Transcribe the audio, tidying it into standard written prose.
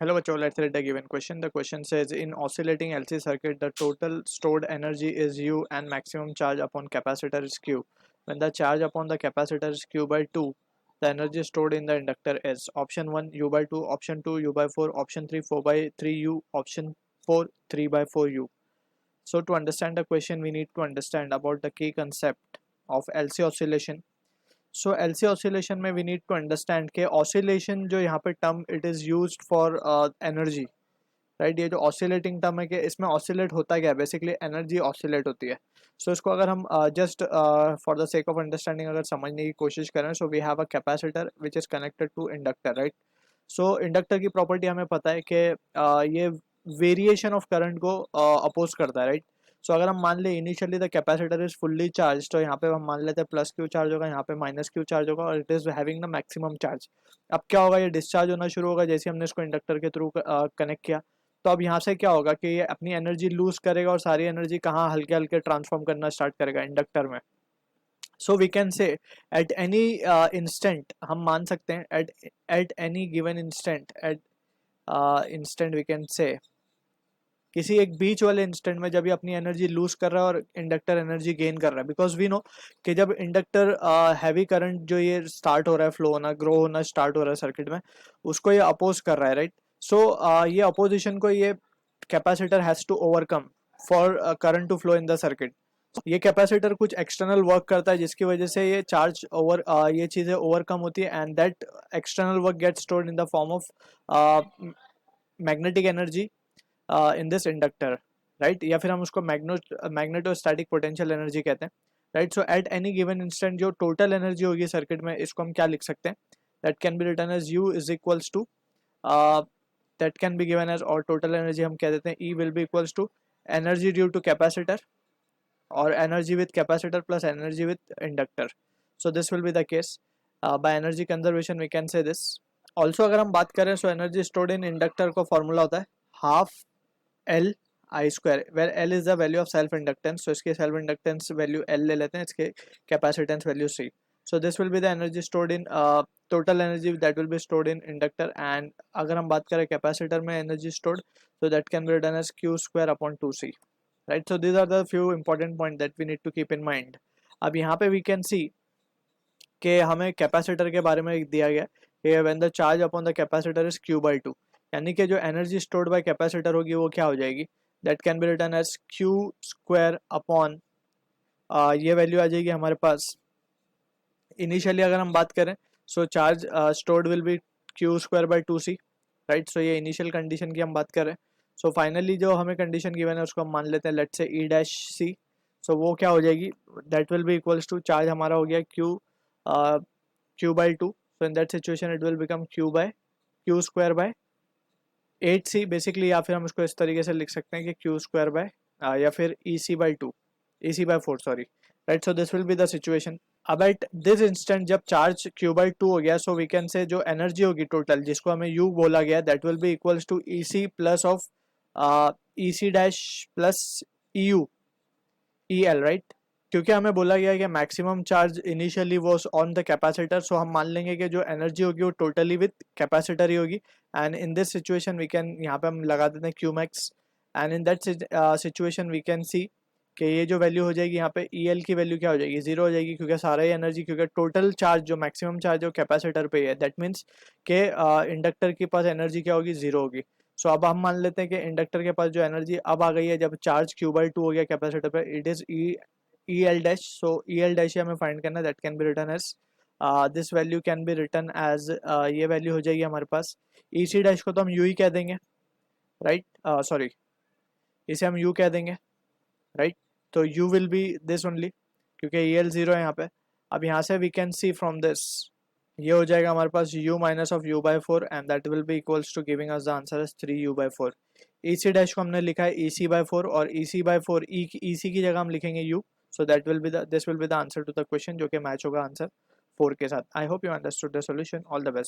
Hello, bachcho. Let's read the given question. The question says, in oscillating LC circuit, the total stored energy is U and maximum charge upon capacitor is Q. When the charge upon the capacitor is Q by 2, the energy stored in the inductor is option 1 U by 2, option 2 U by 4, option 3 4 by 3 U, option 4 3 by 4 U. So to understand the question, we need to understand about the key concept of LC oscillation. So LC oscillation में we need to understand के oscillation जो यहाँ पे term it is used for energy, right. ये जो oscillating term है कि इसमें ऑसिलेट होता क्या है, बेसिकली एनर्जी ऑसिलेट होती है. सो इसको अगर हम just for the sake of understanding अगर समझने की कोशिश करें, so we have a capacitor which is connected to inductor, right. So inductor की प्रॉपर्टी हमें पता है कि ये वेरिएशन ऑफ करंट को अपोज करता है, राइट. सो अगर हम मान ले initially the capacitor is fully charge, तो यहाँ पे हम मान लेते हैं प्लस क्यू चार्ज होगा, यहाँ पे माइनस क्यू चार्ज होगा और it is having the maximum charge. अब क्या होगा, ये डिस्चार्ज होना शुरू होगा जैसे हमने इसको इंडक्टर के थ्रू कनेक्ट किया. तो अब यहाँ से क्या होगा कि ये अपनी एनर्जी लूज करेगा और सारी एनर्जी कहाँ हल्के हल्के ट्रांसफॉर्म करना स्टार्ट करेगा, इंडक्टर में. So we can say at any instant, हम मान सकते हैं at any given instant, at instant we can say किसी एक बीच वाले इंस्टेंट में जब ये अपनी एनर्जी लूज कर रहा है और इंडक्टर एनर्जी गेन कर रहा है, बिकॉज वी नो कि जब इंडक्टर हैवी करंट जो ये स्टार्ट हो रहा है, फ्लो होना, ग्रो होना स्टार्ट हो रहा है सर्किट में, उसको ये अपोज कर रहा है, राइट. सो ये अपोजिशन को ये capacitor has to overcome for current to flow in the circuit. ये कैपेसिटर कुछ एक्सटर्नल वर्क करता है जिसकी वजह से ये चार्ज ओवर ये चीज़ें ओवरकम होती है and that external work get stored in the form of magnetic energy in this inductor, right. या फिर हम उसको मैग्नेटोस्टैटिक पोटेंशियल एनर्जी कहते हैं, right. So at any given instant जो टोटल एनर्जी होगी सर्किट में, इसको हम क्या लिख सकते हैं, that can be written as you is equals to, that can be given as, और टोटल एनर्जी हम कह देते हैं E will be equals to energy due to capacitor और energy with capacitor plus energy with inductor. So this will be the case. By energy conservation we can say this. Also अगर हम बात करें, so energy stored in inductor का formula होता है half L I square, where L is the value of self inductance. So इसके self inductance value L ले लेते हैं, इसके capacitance value C. So this will be the energy stored in total energy that will be stored in inductor. And अगर हम बात करें capacitor में energy stored, so that can be written as Q square upon 2C. Right. So these are the few important points that we need to keep in mind. अब यहाँ पे we can see कि हमें capacitor के बारे में दिया गया कि when the charge upon the capacitor is Q by 2, यानी कि जो एनर्जी स्टोर्ड बाय कैपेसिटर होगी वो क्या हो जाएगी, that can be written as Q square upon, ये वैल्यू आ जाएगी हमारे पास. इनिशियली अगर हम बात करें, so charge stored will be Q square by 2C, right. So ये इनिशियल कंडीशन की हम बात करें. सो फाइनली जो हमें कंडीशन गिवन है उसको हम मान लेते हैं let's say E dash C. सो वो क्या हो जाएगी, that will be equals to, charge हमारा हो गया Q by 2. So in that situation it will become Q square by 8C basically, या फिर हम इसको इस तरीके से लिख सकते हैं कि Q स्क्वायर बाय या फिर EC by 2, EC by 4 sorry, right. So this will be the situation. अब एट दिस इंस्टेंट जब चार्ज Q by 2 हो गया, सो वी कैन से जो एनर्जी होगी टोटल जिसको हमें U बोला गया, that will be equals to EC plus of EC dash plus EU EL, right. क्योंकि हमें बोला गया है कि मैक्सिमम चार्ज इनिशियली वो ऑन द कैपेसिटर, सो हम मान लेंगे कि जो एनर्जी होगी वो टोटली विथ कैपेसिटर ही होगी. And in this situation we can, यहाँ पे हम लगा देते हैं Q max. And in that situation we can see कि ये जो वैल्यू हो जाएगी यहाँ पे EL की वैल्यू क्या हो जाएगी, जीरो हो जाएगी, क्योंकि सारा ही एनर्जी, क्योंकि टोटल चार्ज जो मैक्सिमम चार्ज जो कैपेसिटर पे है, दैट मीन्स के इंडक्टर के पास एनर्जी क्या होगी, जीरो होगी. सो अब हम मान लेते हैं कि इंडक्टर के पास जो एनर्जी अब आ गई है जब चार्ज Q by 2 हो गया कैपेसिटर पर, it is EL dash. So EL dash हमें फाइंड करना है, that can be written as, this value can be written as, ये वैल्यू हो जाएगी हमारे पास. EC डैश को तो हम U ही कह देंगे, राइट. सॉरी, इसे हम U कह देंगे, राइट. तो U will be this only, क्योंकि EL जीरो है यहाँ पे. अब यहाँ से we can see from this, ये हो जाएगा हमारे पास U minus of U by 4 and that will be equals to giving us the answer as 3U by 4. EC dash को हमने लिखा है EC by 4 और EC by 4 EC की जगह हम लिखेंगे U. So that will be this will be the answer to the question जो कि मैच होगा आंसर 4 के साथ. I hope you understood the solution. All the best.